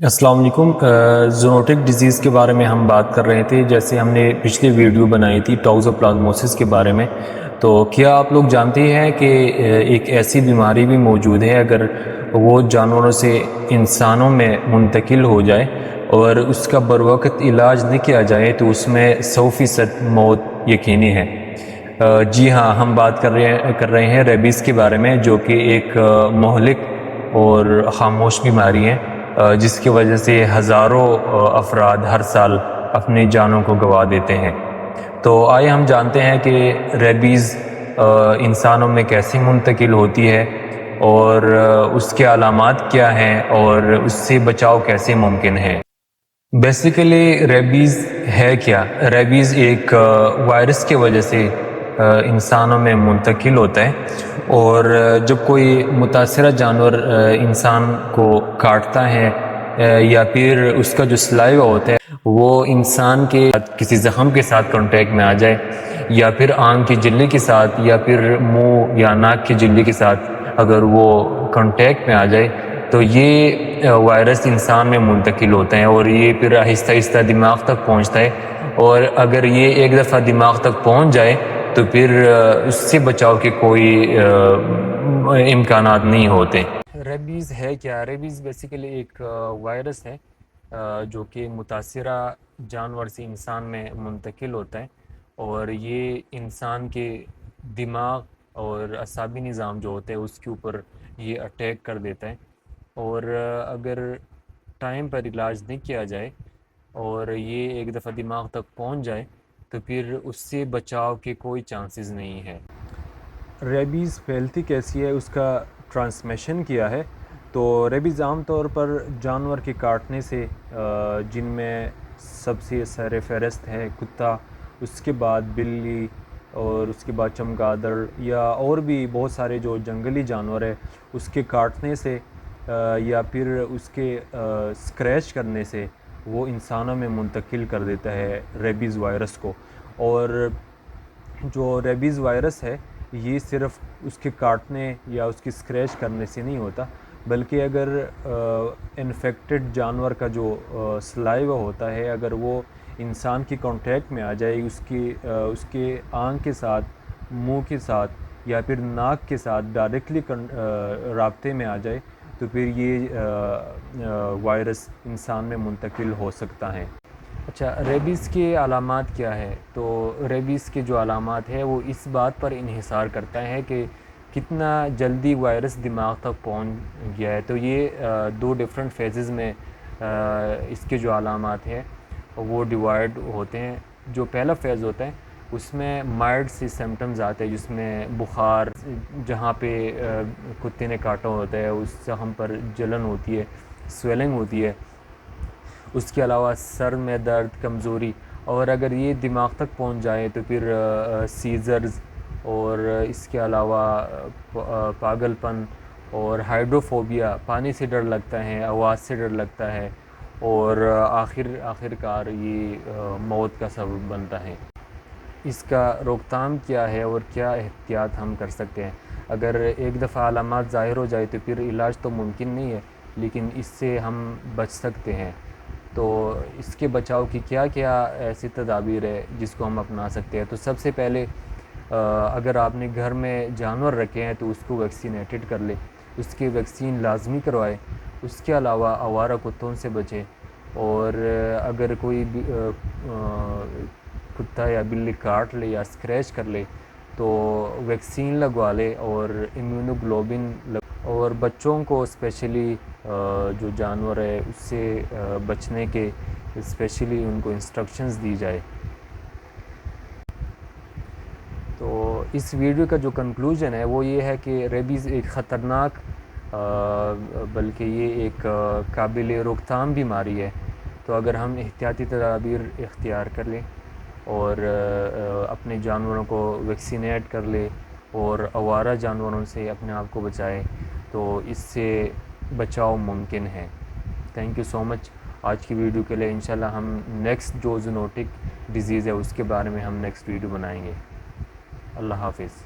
السلام علیکم۔ Zoonotic disease کے بارے میں ہم بات کر رہے تھے، جیسے ہم نے پچھلی ویڈیو بنائی تھی ٹاؤزوپلازموسس کے بارے میں۔ تو کیا آپ لوگ جانتے ہیں کہ ایک ایسی بیماری بھی موجود ہے، اگر وہ جانوروں سے انسانوں میں منتقل ہو جائے اور اس کا بروقت علاج نہ کیا جائے تو اس میں 100% موت یقینی ہے۔ جی ہاں، ہم بات کر رہے ہیں ریبیز کے بارے میں، جو کہ ایک مہلک اور خاموش بیماری ہے، جس کی وجہ سے ہزاروں افراد ہر سال اپنی جانوں کو گنوا دیتے ہیں۔ تو آئے ہم جانتے ہیں کہ ریبیز انسانوں میں کیسے منتقل ہوتی ہے، اور اس کے علامات کیا ہیں، اور اس سے بچاؤ کیسے ممکن ہے۔ بیسیکلی ریبیز ہے کیا؟ ریبیز ایک وائرس کی وجہ سے انسانوں میں منتقل ہوتا ہے، اور جب کوئی متاثرہ جانور انسان کو کاٹتا ہے یا پھر اس کا جو سلائیوا ہوتا ہے وہ انسان کے کسی زخم کے ساتھ کانٹیکٹ میں آ جائے، یا پھر آنکھ کی جھلی کے ساتھ، یا پھر منہ یا ناک کی جھلی کے ساتھ اگر وہ کانٹیکٹ میں آ جائے، تو یہ وائرس انسان میں منتقل ہوتا ہے، اور یہ پھر آہستہ آہستہ دماغ تک پہنچتا ہے، اور اگر یہ ایک دفعہ دماغ تک پہنچ جائے تو پھر اس سے بچاؤ کے کوئی امکانات نہیں ہوتے۔ ریبیز ہے کیا؟ ریبیز بیسیکلی ایک وائرس ہے جو کہ متاثرہ جانور سے انسان میں منتقل ہوتا ہے، اور یہ انسان کے دماغ اور اعصابی نظام جو ہوتے ہیں اس کے اوپر یہ اٹیک کر دیتا ہے، اور اگر ٹائم پر علاج نہیں کیا جائے اور یہ ایک دفعہ دماغ تک پہنچ جائے تو پھر اس سے بچاؤ کے کوئی چانسز نہیں ہے۔ ریبیز پھیلتی کیسی ہے، اس کا ٹرانسمیشن کیا ہے؟ تو ریبیز عام طور پر جانور کے کاٹنے سے، جن میں سب سے سر فہرست ہے کتا، اس کے بعد بلی، اور اس کے بعد چمگادڑ، یا اور بھی بہت سارے جو جنگلی جانور ہے اس کے کاٹنے سے یا پھر اس کے اسکریچ کرنے سے وہ انسانوں میں منتقل کر دیتا ہے ریبیز وائرس کو۔ اور جو ریبیز وائرس ہے یہ صرف اس کے کاٹنے یا اس کی اسکریچ کرنے سے نہیں ہوتا، بلکہ اگر انفیکٹڈ جانور کا جو سلائیوا ہوتا ہے اگر وہ انسان کی کانٹیکٹ میں آ جائے، اس کے آنکھ کے ساتھ، منہ کے ساتھ، یا پھر ناک کے ساتھ ڈائریکٹلی رابطے میں آ جائے تو پھر یہ وائرس انسان میں منتقل ہو سکتا ہے۔ اچھا، ریبیز کے علامات کیا ہے؟ تو ریبیز کے جو علامات ہے وہ اس بات پر انحصار کرتا ہے کہ کتنا جلدی وائرس دماغ تک پہنچ گیا ہے۔ تو یہ دو ڈیفرنٹ فیزز میں اس کے جو علامات ہیں وہ ڈیوائڈ ہوتے ہیں۔ جو پہلا فیز ہوتا ہے اس میں مائلڈ سی سمٹمز آتے ہیں، جس میں بخار، جہاں پہ کتے نے کاٹا ہوتا ہے اس زخم پر جلن ہوتی ہے، سویلنگ ہوتی ہے، اس کے علاوہ سر میں درد، کمزوری، اور اگر یہ دماغ تک پہنچ جائے تو پھر سیزرز، اور اس کے علاوہ پاگل پن اور ہائیڈروفوبیا، پانی سے ڈر لگتا ہے، آواز سے ڈر لگتا ہے، اور آخر کار یہ موت کا سبب بنتا ہے۔ اس کا روک تھام کیا ہے اور کیا احتیاط ہم کر سکتے ہیں؟ اگر ایک دفعہ علامات ظاہر ہو جائے تو پھر علاج تو ممکن نہیں ہے، لیکن اس سے ہم بچ سکتے ہیں۔ تو اس کے بچاؤ کی کیا ایسی تدابیر ہے جس کو ہم اپنا سکتے ہیں؟ تو سب سے پہلے اگر آپ نے گھر میں جانور رکھے ہیں تو اس کو ویکسینیٹڈ کر لے، اس کی ویکسین لازمی کروائے۔ اس کے علاوہ آوارہ کتوں سے بچے، اور اگر کوئی کتا یا بلی کاٹ لے یا اسکریچ کر لے تو ویکسین لگوا لے، اور امیونوگلوبن اور بچوں کو اسپیشلی جو جانور ہے اس سے بچنے کے اسپیشلی ان کو انسٹرکشنز دی جائے۔ تو اس ویڈیو کا جو کنکلوژن ہے وہ یہ ہے کہ ریبیز ایک خطرناک بلکہ یہ ایک قابل روک تھام بیماری ہے۔ تو اگر ہم احتیاطی تدابیر اختیار کر لیں اور اپنے جانوروں کو ویکسینیٹ کر لے اور آوارہ جانوروں سے اپنے آپ کو بچائے تو اس سے بچاؤ ممکن ہے۔ تھینک یو سو مچ آج کی ویڈیو کے لیے۔ انشاءاللہ ہم نیکسٹ جو زونوٹک ڈیزیز ہے اس کے بارے میں ہم نیکسٹ ویڈیو بنائیں گے۔ اللہ حافظ۔